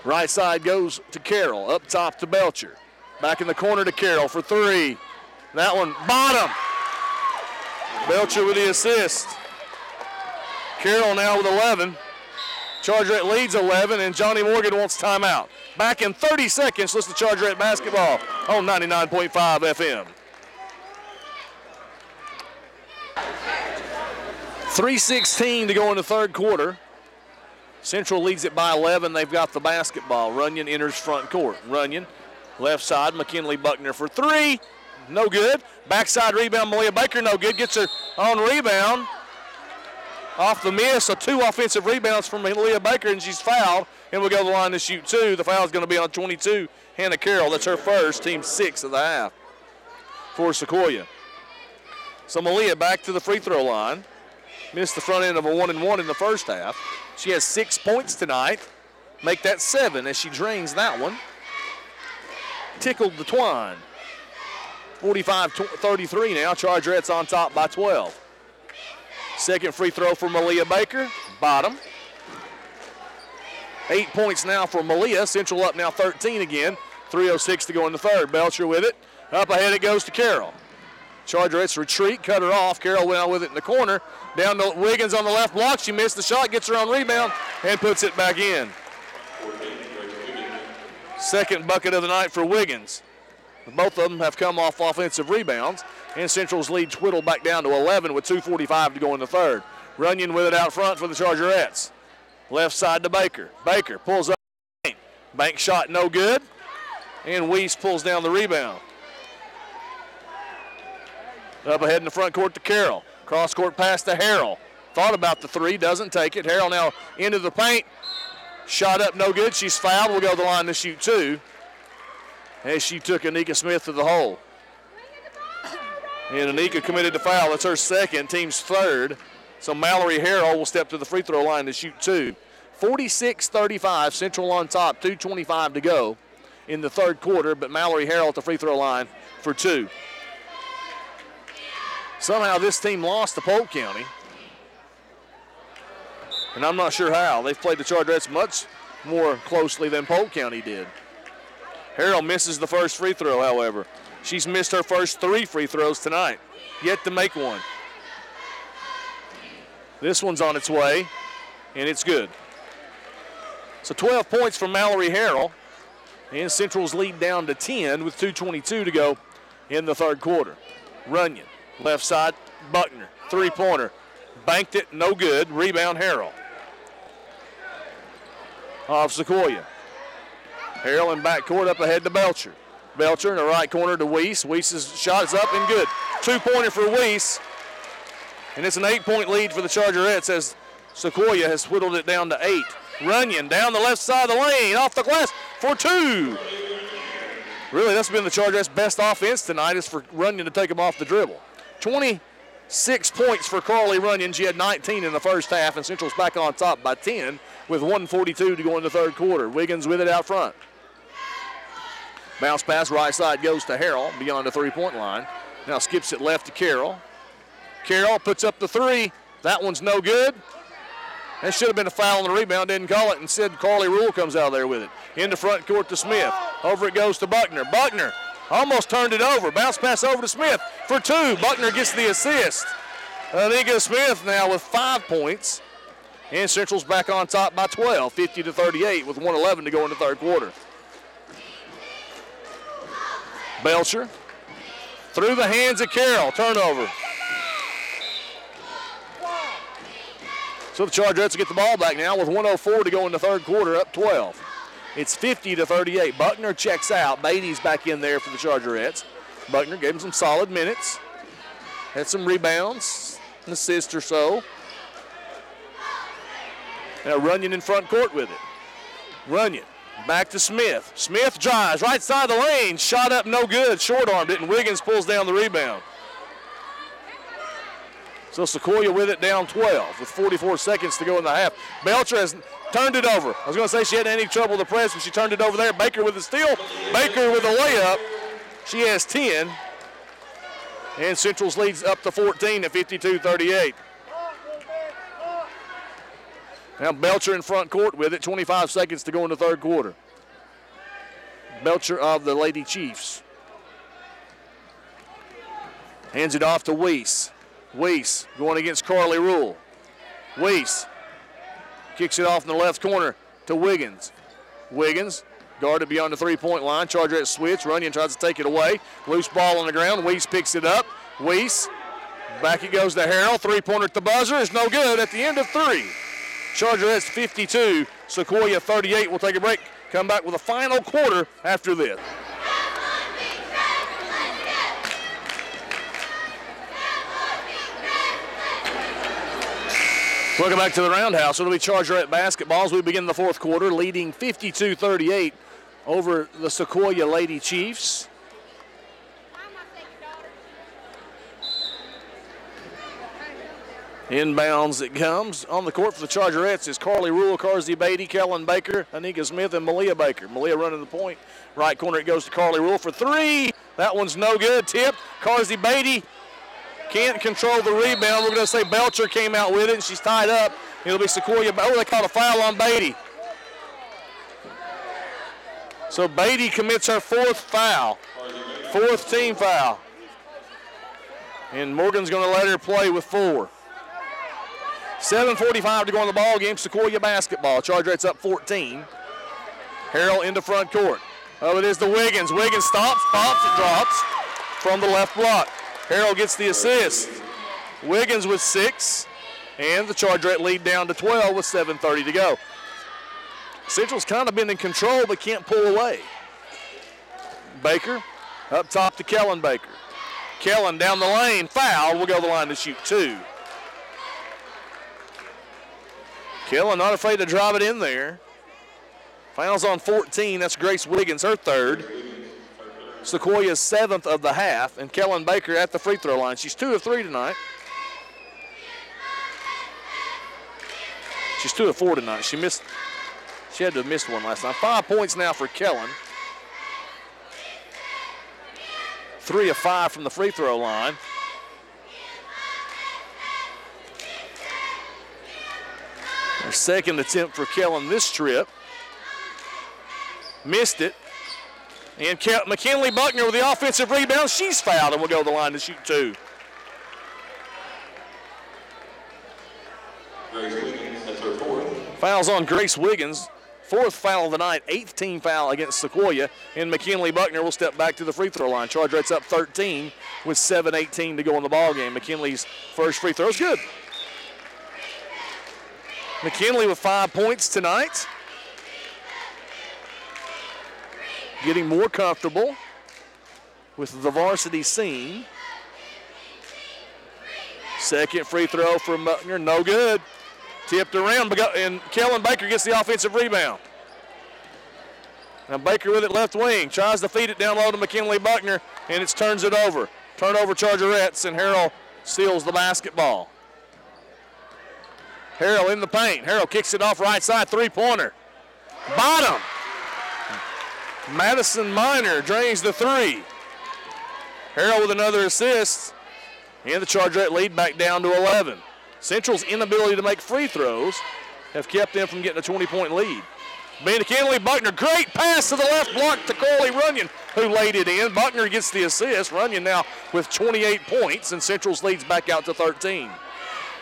Right side goes to Carroll, up top to Belcher. Back in the corner to Carroll for 3. That one, bottom. Belcher with the assist. Carroll now with 11. Chargerette leads 11, and Johnny Morgan wants timeout. Back in 30 seconds, listen to Chargerette basketball on 99.5 FM. 3:16 to go in the third quarter. Central leads it by 11. They've got the basketball. Runyon enters front court. Runyon, left side, McKinley Buckner for 3. No good. Backside rebound, Malia Baker, no good. Gets her on rebound. Off the miss, so 2 offensive rebounds from Malia Baker, and she's fouled, and will go to the line to shoot 2. The foul is going to be on 22, Hannah Carroll. That's her first, team 6 of the half for Sequoyah. So Malia back to the free throw line. Missed the front end of a 1-and-1 in the first half. She has 6 points tonight. Make that 7 as she drains that one. Tickled the twine. 45-33 now. Chargerettes on top by 12. Second free throw for Malia Baker. Bottom. 8 points now for Malia. Central up now 13 again. 3:06 to go in the third. Belcher with it. Up ahead it goes to Carroll. Chargerettes retreat, cut her off. Carroll went out with it in the corner. Down to Wiggins on the left block. She missed the shot, gets her on rebound, and puts it back in. Second bucket of the night for Wiggins. Both of them have come off offensive rebounds. And Central's lead whittled back down to 11 with 2:45 to go in the third. Runyon with it out front for the Chargerettes. Left side to Baker. Baker pulls up. Bank shot no good. And Weiss pulls down the rebound. Up ahead in the front court to Carroll. Cross court pass to Harrell. Thought about the 3, doesn't take it. Harrell now into the paint. Shot up no good. She's fouled. Will go to the line to shoot 2. As she took Anika Smith to the hole. And Anika committed the foul. That's her second, team's 3rd. So Mallory Harrell will step to the free throw line to shoot 2. 46-35, Central on top, 2:25 to go in the third quarter, but Mallory Harrell at the free throw line for 2. Somehow this team lost to Polk County. And I'm not sure how. They've played the Chargerettes much more closely than Polk County did. Harrell misses the first free throw, however. She's missed her first 3 free throws tonight. Yet to make one. This one's on its way, and it's good. So 12 points from Mallory Harrell. And Central's lead down to 10 with 2:22 to go in the third quarter. Runyon, left side, Buckner, 3-pointer. Banked it, no good. Rebound, Harrell. Off Sequoyah. Harrell in backcourt up ahead to Belcher. Belcher in the right corner to Weiss. Weiss's shot is up and good. 2-pointer for Weiss. And it's an 8-point lead for the Chargerettes as Sequoyah has whittled it down to 8. Runyon down the left side of the lane, off the glass for 2. Really, that's been the Chargerettes' best offense tonight, is for Runyon to take them off the dribble. 26 points for Carly Runyon. She had 19 in the first half, and Central's back on top by 10 with 1:42 to go in the third quarter. Wiggins with it out front. Bounce pass, right side goes to Harrell beyond the 3-point line. Now skips it left to Carroll. Carroll puts up the 3. That one's no good. That should have been a foul on the rebound, didn't call it. Instead, Carly Rule comes out there with it. Into front court to Smith. Over it goes to Buckner. Buckner Almost turned it over. Bounce pass over to Smith for 2. Buckner gets the assist. Anika Smith now with 5 points. And Central's back on top by 12, 50-38 with 1:11 to go in the third quarter. Belcher through the hands of Carroll. Turnover. So the Chargerettes will get the ball back now with 1:04 to go in the third quarter, up 12. It's 50-38. Buckner checks out. Beatty's back in there for the Chargerettes. Buckner gave him some solid minutes. Had some rebounds, an assist or so. Now Runyon in front court with it. Runyon back to Smith. Smith drives right side of the lane. Shot up no good. Short-armed it, and Wiggins pulls down the rebound. So Sequoyah with it down 12 with 44 seconds to go in the half. Belcher has turned it over. I was going to say she hadn't any trouble with the press, but she turned it over there. Baker with the steal. Baker with a layup. She has 10. And Central's leads up to 14 at 52-38. Now Belcher in front court with it. 25 seconds to go in the third quarter. Belcher of the Lady Chiefs. Hands it off to Weiss. Weiss going against Carly Rule. Weiss kicks it off in the left corner to Wiggins. Wiggins guarded beyond the three-point line. Chargerettes switch. Runyon tries to take it away. Loose ball on the ground. Weiss picks it up. Weiss, back it goes to Harrell. Three-pointer at the buzzer is no good at the end of 3. Chargerettes 52, Sequoyah 38. We'll take a break. Come back with a final quarter after this. Welcome back to the Roundhouse. It'll be Chargerette basketball as we begin the fourth quarter, leading 52-38 over the Sequoyah Lady Chiefs. Inbounds it comes. On the court for the Chargerettes is Carly Rule, Carsey Beatty, Kellen Baker, Anika Smith, and Malia Baker. Malia running the point. Right corner it goes to Carly Rule for 3. That one's no good. Tipped. Carsey Beatty can't control the rebound. We're going to say Belcher came out with it, and she's tied up. It'll be Sequoyah. Oh, they caught a foul on Beatty. So Beatty commits her 4th foul. 4th team foul. And Morgan's going to let her play with 4. 7:45 to go in the ball game. Sequoyah basketball. Chargerettes up 14. Harrell into front court. Oh, it is to Wiggins. Wiggins stops, pops, and drops from the left block. Harrell gets the assist. Wiggins with 6. And the Chargerette lead down to 12 with 7:30 to go. Central's kind of been in control but can't pull away. Baker up top to Kellen Baker. Kellen down the lane. Foul. We'll go to the line to shoot 2. Kellen not afraid to drive it in there. Fouls on 14. That's Grace Wiggins, her 3rd. Sequoyah's 7th of the half. And Kellen Baker at the free throw line. She's 2 of 3 tonight. She's 2 of 4 tonight. She had to have missed one last night. 5 points now for Kellen. 3 of 5 from the free throw line. Her 2nd attempt for Kellen this trip. Missed it. And McKinley Buckner with the offensive rebound. She's fouled and will go to the line to shoot 2. Fouls on Grace Wiggins. 4th foul of the night, 8th team foul against Sequoyah. And McKinley Buckner will step back to the free throw line. Chargerette's up 13 with 7:18 to go in the ball game. McKinley's first free throw is good. McKinley with 5 points tonight. Getting more comfortable with the varsity scene. 2nd free throw from Buckner, no good. Tipped around, and Kellen Baker gets the offensive rebound. Now Baker with it left wing, tries to feed it down low to McKinley Buckner, and it turns it over. Turnover Chargerettes, and Harrell steals the basketball. Harrell in the paint. Harrell kicks it off right side, 3-pointer. Bottom. Madison Minor drains the 3. Harrell with another assist. And the Chargerette lead back down to 11. Central's inability to make free throws have kept them from getting a 20-point lead. McKinley Buckner, great pass to the left block to Carly Runyon. who laid it in. Buckner gets the assist. Runyon now with 28 points, and Central's leads back out to 13.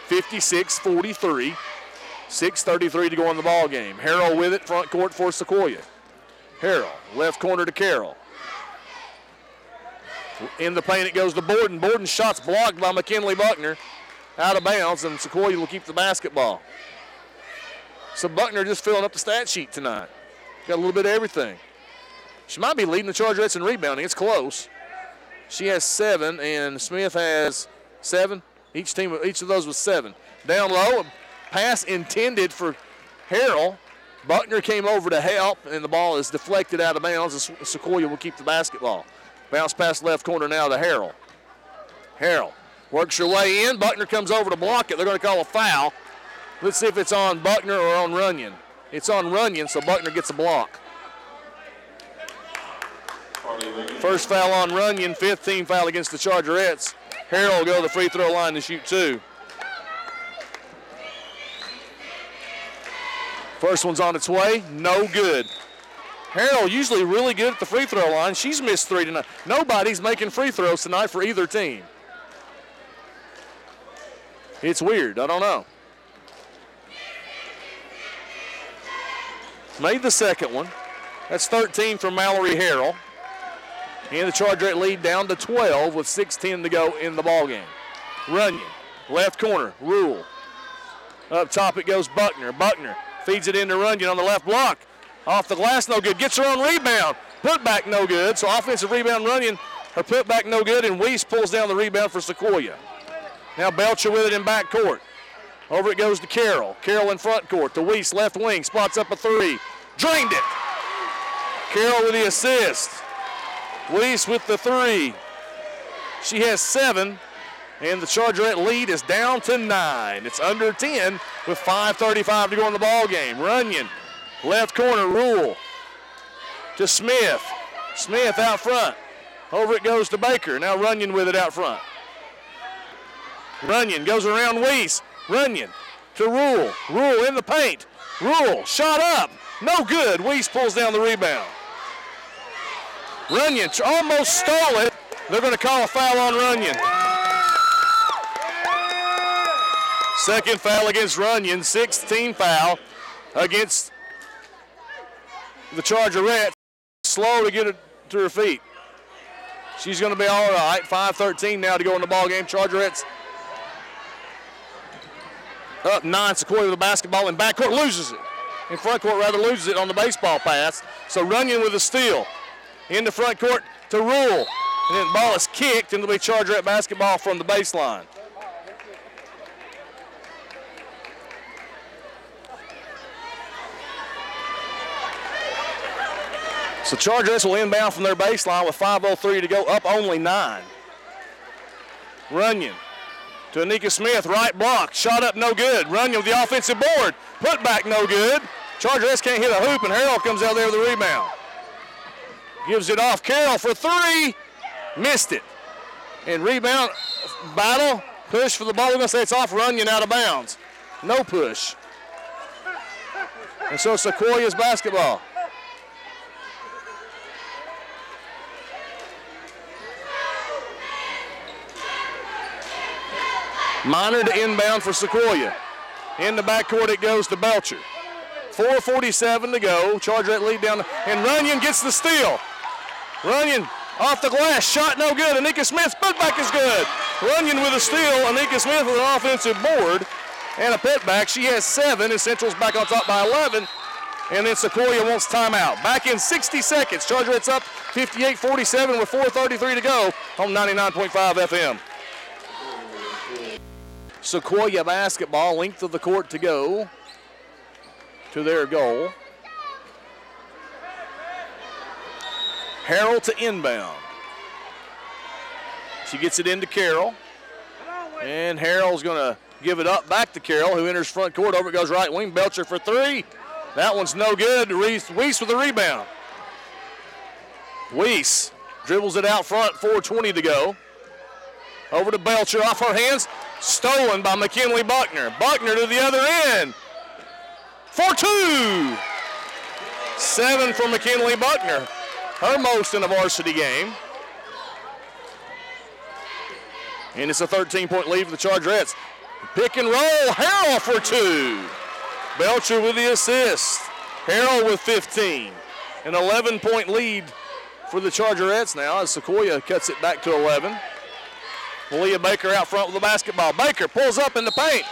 56-43. 6:33 to go in the ball game. Harrell with it, front court for Sequoyah. Harrell, left corner to Carroll. In the paint it goes to Borden. Borden's shot's blocked by McKinley Buckner. Out of bounds, and Sequoyah will keep the basketball. So Buckner just filling up the stat sheet tonight. Got a little bit of everything. She might be leading the Chargerettes in rebounding. It's close. She has 7, and Smith has 7. Each of those was 7. Down low, pass intended for Harrell. Buckner came over to help, and the ball is deflected out of bounds, and Sequoyah will keep the basketball. Bounce pass left corner now to Harrell. Harrell works her way in. Buckner comes over to block it. They're going to call a foul. Let's see if it's on Buckner or on Runyon. It's on Runyon, so Buckner gets a block. First foul on Runyon, 5th team foul against the Chargerettes. Harrell will go to the free throw line to shoot 2. First one's on its way, no good. Harrell usually really good at the free throw line. She's missed 3 tonight. Nobody's making free throws tonight for either team. It's weird, I don't know. Made the second one. That's 13 from Mallory Harrell. And the Chargerette lead down to 12 with 6:10 to go in the ballgame. Runyon, left corner, Rule. Up top it goes Buckner. Buckner feeds it into Runyon on the left block. Off the glass, no good. Gets her own rebound. Putback, no good. So offensive rebound, Runyon. Her putback, no good. And Weiss pulls down the rebound for Sequoyah. Now Belcher with it in back court. Over it goes to Carroll. Carroll in front court. To Weiss, left wing. Spots up a 3. Drained it. Carroll with the assist. Weiss with the 3. She has 7. And the Chargerette lead is down to 9. It's under 10 with 5:35 to go in the ball game. Runyon. Left corner, Rule to Smith. Smith out front. Over it goes to Baker. Now Runyon with it out front. Runyon goes around Weiss. Runyon to Rule. Rule in the paint. Rule, shot up. No good. Weiss pulls down the rebound. Runyon almost stole it. They're going to call a foul on Runyon. Second foul against Runyon. 16 foul against the Chargerette. Slow to get it to her feet. She's going to be all right. 5:13 now to go in the ball game. Chargerette's up 9. Sequoyah with the basketball in backcourt, loses it. In front court, rather, loses it on the baseball pass. So Runyon with a steal. In the front court to Rule. And then the ball is kicked, and it'll be Chargerette basketball from the baseline. So Chargerettes will inbound from their baseline with 5:03 to go, up only 9. Runyon to Anika Smith, right block, shot up no good. Runyon with the offensive board, put back no good. Chargerettes can't hit a hoop, and Harrell comes out there with the rebound. Gives it off Carroll for 3, missed it. And rebound, battle, push for the ball. We're going to say it's off Runyon, out of bounds. No push. And so Sequoyah's basketball. Minor to inbound for Sequoyah. In the backcourt it goes to Belcher. 4:47 to go. Chargerette lead down, and Runyon gets the steal. Runyon off the glass, shot no good. Anika Smith's putback is good. Runyon with a steal. Anika Smith with an offensive board and a putback. She has 7, and Central's back on top by 11. And then Sequoyah wants timeout. Back in 60 seconds. Chargerette's up 58-47 with 4:33 to go on 99.5 FM. Sequoyah basketball, length of the court to go to their goal. Harrell to inbound. She gets it into Carroll. And Harrell's going to give it up back to Carroll, who enters front court. Over it goes right wing. Belcher for 3. That one's no good. Weiss with the rebound. Weiss dribbles it out front, 4:20 to go. Over to Belcher, off her hands. Stolen by McKinley Buckner. Buckner to the other end. For 2. 7 for McKinley Buckner. her most in a varsity game. And it's a 13-point lead for the Chargerettes. Pick and roll, Harrell for 2. Belcher with the assist. Harrell with 15. An 11-point lead for the Chargerettes now as Sequoyah cuts it back to 11. Malia Baker out front with the basketball. Baker pulls up in the paint.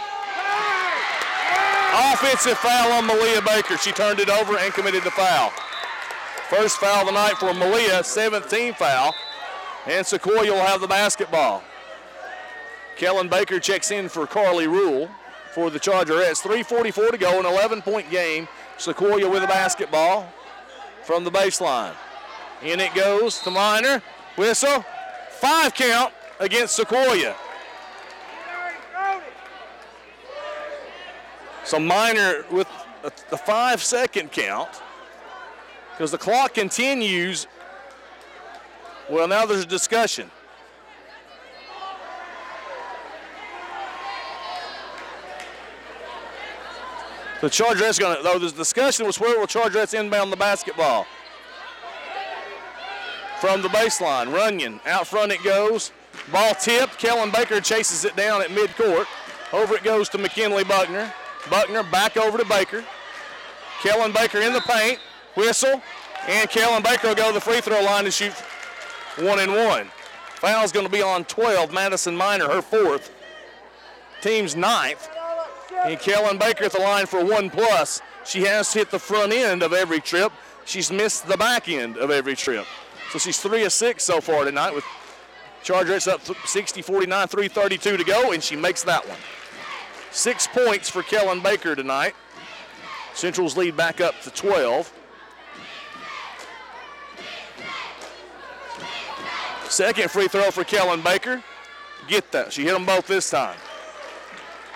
Offensive foul on Malia Baker. She turned it over and committed the foul. First foul of the night for Malia, 17th foul. And Sequoyah will have the basketball. Kellen Baker checks in for Carly Rule for the Chargerettes. 3:44 to go, an 11-point game. Sequoyah with the basketball from the baseline. In it goes to Minor. Whistle. 5 count against Sequoyah. So Minor with the 5-second count because the clock continues. Well, now there's a discussion. The Chargerettes going to, though, the discussion was where will Chargerettes inbound the basketball. From the baseline, Runyon, out front it goes. Ball tipped, Kellen Baker chases it down at midcourt. Over it goes to McKinley Buckner. Buckner back over to Baker. Kellen Baker in the paint, whistle, and Kellen Baker will go to the free throw line to shoot 1 and 1. Foul's going to be on 12, Madison Minor, her 4th. Team's 9th. And Kellen Baker at the line for 1+. She has hit the front end of every trip. She's missed the back end of every trip. So she's 3 of 6 so far tonight with Chargerettes up 60-49, 3:32 to go, and she makes that one. 6 points for Kellen Baker tonight. Central's lead back up to 12. Second free throw for Kellen Baker. Get that. She hit them both this time.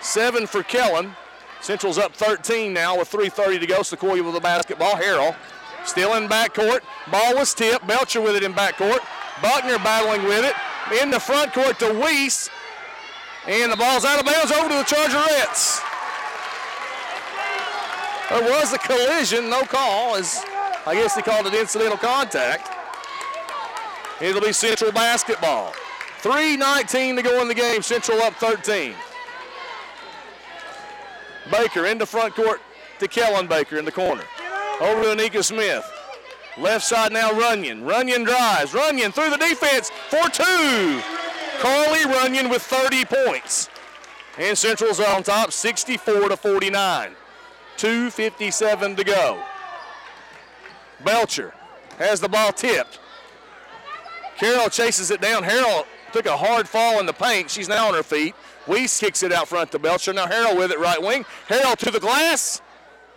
7 for Kellen. Central's up 13 now with 3:30 to go. Sequoyah with the basketball. Harrell still in backcourt. Ball was tipped. Belcher with it in backcourt. Buckner battling with it. In the front court to Weiss. And the ball's out of bounds over to the Chargerettes. There was a collision, no call, as I guess they called it incidental contact. It'll be Central basketball. 3:19 to go in the game. Central up 13. Baker into front court to Kellen Baker in the corner. Over to Anika Smith. Left side now Runyon. Runyon drives. Runyon through the defense for 2. Carly Runyon with 30 points. And Central's on top 64-49. 2:57 to go. Belcher has the ball tipped. Carroll chases it down. Harrell took a hard fall in the paint. She's now on her feet. Weiss kicks it out front to Belcher. Now Harrell with it right wing. Harrell to the glass.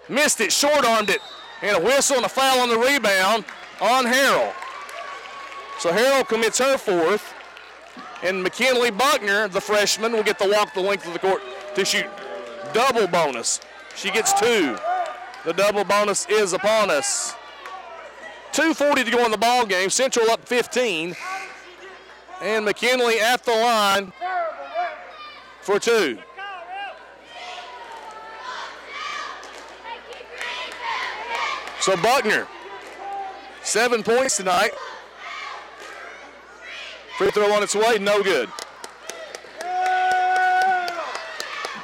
Missed it, short-armed it. And a whistle and a foul on the rebound on Harrell. So Harrell commits her 4th. And McKinley Buckner, the freshman, will get the walk the length of the court to shoot double bonus. She gets 2. The double bonus is upon us. 2:40 to go in the ball game. Central up 15. And McKinley at the line for 2. So Buckner, 7 points tonight. Free throw on its way, no good.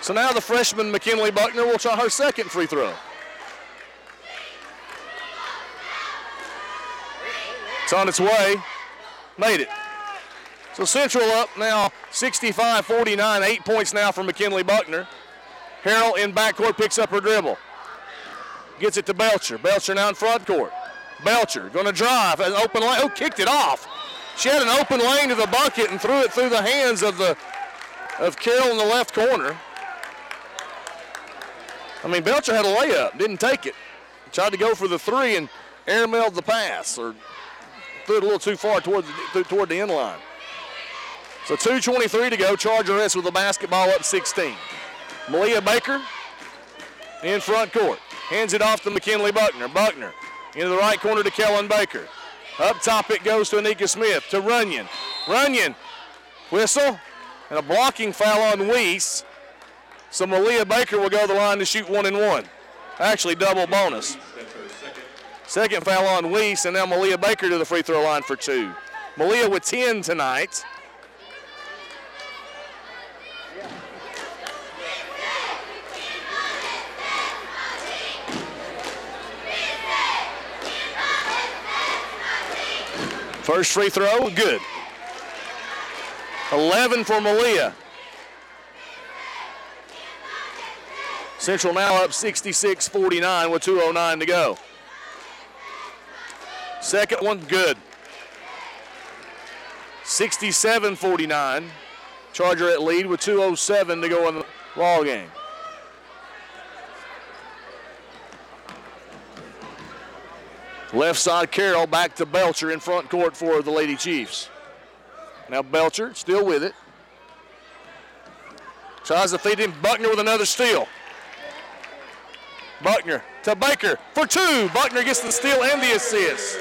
So now the freshman McKinley Buckner will try her second free throw. It's on its way, made it. So Central up now 65-49, 8 points now for McKinley Buckner. Harrell in backcourt picks up her dribble. Gets it to Belcher. Belcher now in front court. Belcher going to drive, an open lane. Oh, kicked it off. She had an open lane to the bucket and threw it through the hands of Carroll in the left corner. I mean, Belcher had a layup, didn't take it. Tried to go for the 3 and airmailed the pass, or threw it a little too far toward the end line. So 2:23 to go. Chargerettes with the basketball up 16. Malia Baker in front court. Hands it off to McKinley Buckner. Buckner into the right corner to Kellen Baker. Up top it goes to Anika Smith, to Runyon. Runyon, whistle, and a blocking foul on Weiss. So Malia Baker will go to the line to shoot 1 and 1. Actually, double bonus. Second foul on Weiss, and now Malia Baker to the free throw line for 2. Malia with 10 tonight. First free throw, good. 11 for Malia. Central now up 66-49 with 2:09 to go. Second one, good. 67-49. Charger at lead with 2:07 to go in the ball game. Left side, Carroll back to Belcher in front court for the Lady Chiefs. Now Belcher still with it. Tries to feed him. Buckner with another steal. Buckner to Baker for 2. Buckner gets the steal and the assist.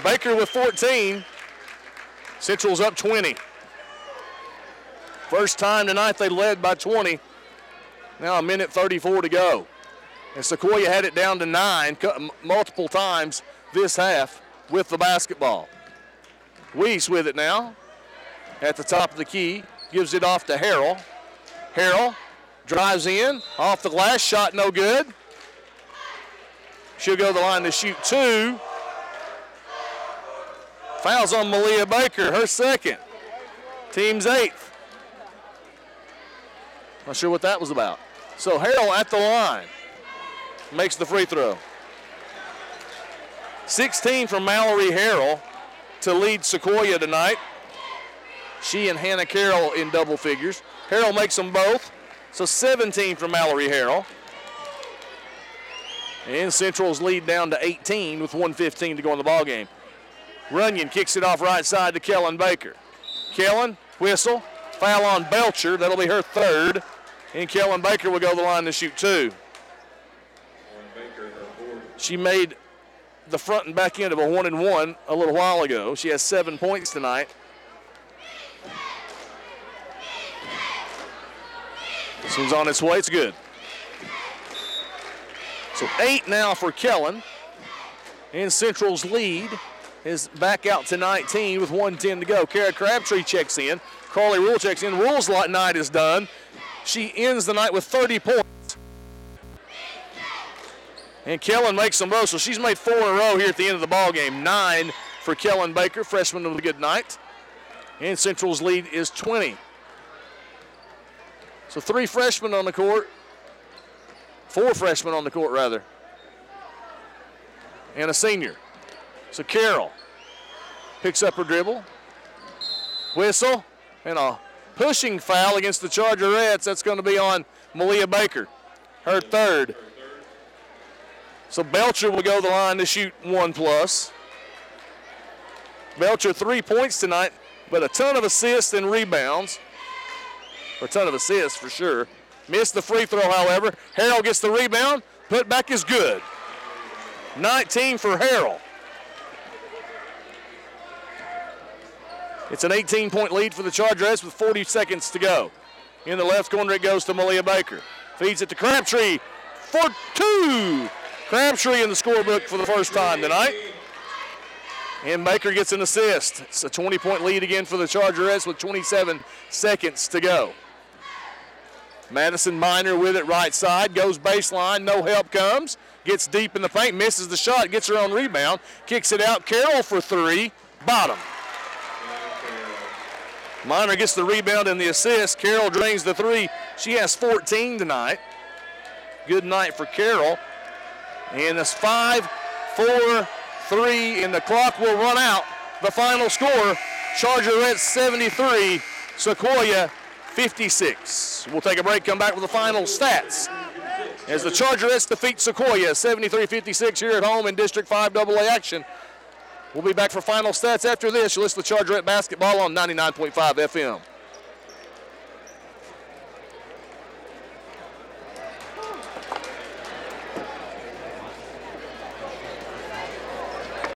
Baker with 14. Central's up 20. First time tonight they led by 20. Now a minute 34 to go. And Sequoyah had it down to 9 multiple times this half with the basketball. Weiss with it now at the top of the key. Gives it off to Harrell. Harrell drives in. Off the glass. Shot no good. She'll go to the line to shoot 2. Fouls on Malia Baker, her second. Team's 8th. Not sure what that was about. So Harrell at the line. Makes the free throw. 16 from Mallory Harrell to lead Sequoyah tonight. She and Hannah Carroll in double figures. Harrell makes them both. So 17 from Mallory Harrell. And Central's lead down to 18 with 1:15 to go in the ballgame. Runyon kicks it off right side to Kellen Baker. Kellen, whistle, foul on Belcher. That'll be her third. And Kellen Baker will go to the line to shoot 2. She made the front and back end of a 1-and-1 a little while ago. She has 7 points tonight. This one's on its way. It's good. So 8 now for Kellen. And Central's lead is back out to 19 with 1:10 to go. Kara Crabtree checks in. Carly Rule checks in. Rule's night is done. She ends the night with 30 points. And Kellen makes them both. So she's made 4 in a row here at the end of the ball game. 9 for Kellen Baker, freshman with a good night. And Central's lead is 20. So 3 freshmen on the court. 4 freshmen on the court, rather. And a senior. So Carroll picks up her dribble. Whistle. And a pushing foul against the Chargerettes. That's going to be on Malia Baker, her third. So Belcher will go to the line to shoot 1+. Belcher 3 points tonight, but a ton of assists and rebounds. Or a ton of assists for sure. Missed the free throw, however. Harrell gets the rebound. Put back is good. 19 for Harrell. It's an 18-point lead for the Chargerettes with 40 seconds to go. In the left corner, it goes to Malia Baker. Feeds it to Crabtree for 2. Crabtree in the scorebook for the first time tonight. And Baker gets an assist. It's a 20-point lead again for the Chargerettes with 27 seconds to go. Madison Minor with it right side. Goes baseline. No help comes. Gets deep in the paint. Misses the shot. Gets her own rebound. Kicks it out. Carroll for 3. Bottom. Minor gets the rebound and the assist. Carroll drains the 3. She has 14 tonight. Good night for Carroll. And it's 5, 4, 3, and the clock will run out. The final score, Chargerettes 73, Sequoyah 56. We'll take a break, come back with the final stats. As the Chargerettes defeat Sequoyah 73-56 here at home in District 5 AA action. We'll be back for final stats after this. You'll listen to Chargerette basketball on 99.5 FM.